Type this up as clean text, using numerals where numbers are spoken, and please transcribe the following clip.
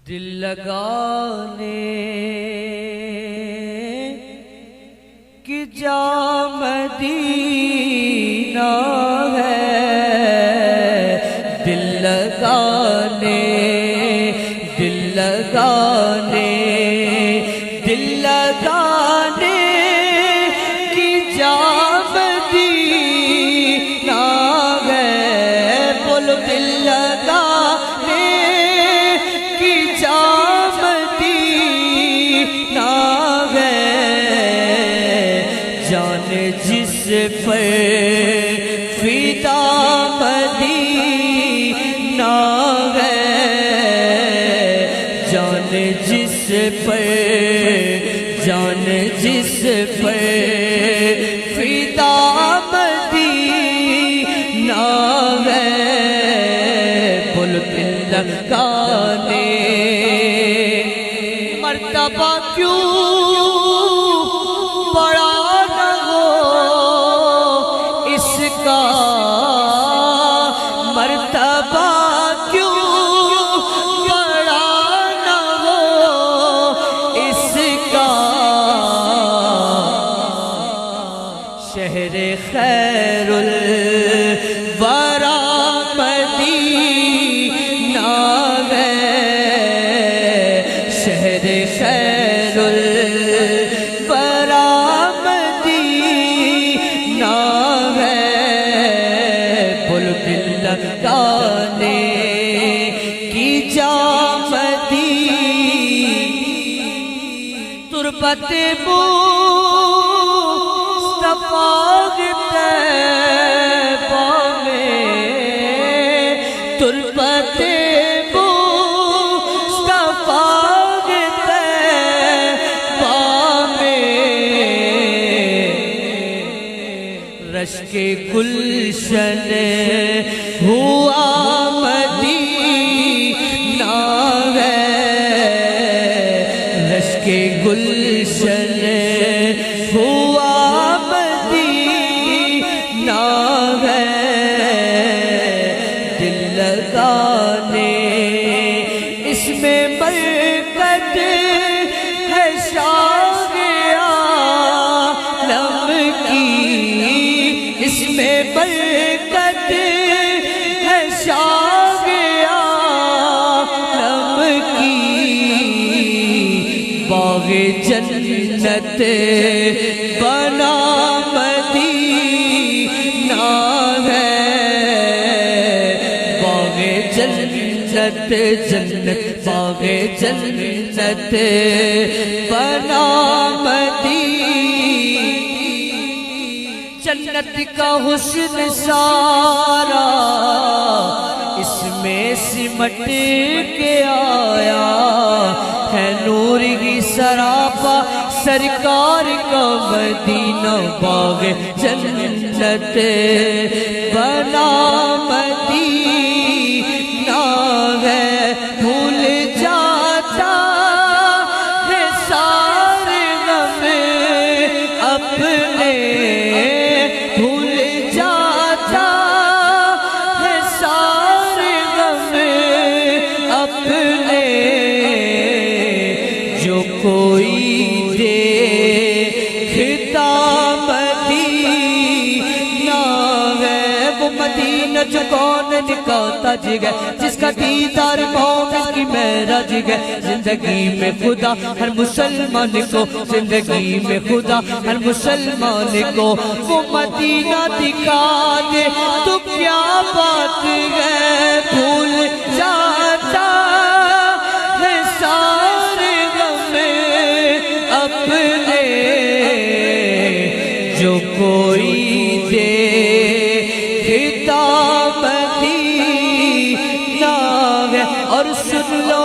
دل لگانے کی جا مدینہ ہے، دل لگانے دل لگانے دل لگانے کی جا مدینہ ہے، بولو دل لگانے کی جا مدینہ ہے، جان جس پر فدا مدینہ ہے، جان جس پر فدا مدینہ ہے، بول دل لگانے مرتبہ کیوں بڑا نہ ہو اس کا، مرتبہ کیوں بڑا نہ ہو اس کا، شہر خیر الورا مدینہ ہے، شہر خیر الورا مدینہ ہے، بول دل لگانے کی جا مدینہ، تربت طیبہ میں، تربت طیبہ میں، رشک گلشن ہوا مدینہ ہے، رشک گلشن ہوا مدینہ ہے، دل لگانے اس میں برکت ہے شاہ عالم کی، اس میں برکت ہے شاہ عالم کی، باغ جنت بنا مدینہ ہے، باغ جنت باغ جنت بنا مدینہ، جنت کا حسن سارا اس میں سمٹ کے آیا ہے، نور کی سراپا سرکار کا مدینہ، باغ جنت بنا مدینہ ہے، بھول جاتا ہے سارے غم اپنے، بھول جاتا ہے سارے غم اپنے، جو کوئی دیکھتا مدینہ ہے، وہ مدینہ جو کون دکھاتا جگہ، جس کا دیدار مومن کی معراج ہے، زندگی میں خدا ہر مسلمان کو، زندگی میں خدا ہر مسلمان کو وہ مدینہ دکھا دے تو کیا بات ہے، بھول جاتا ہے سارے غم اپنے، جو کوئی دیکھتا مدینہ ہے، اور سن لو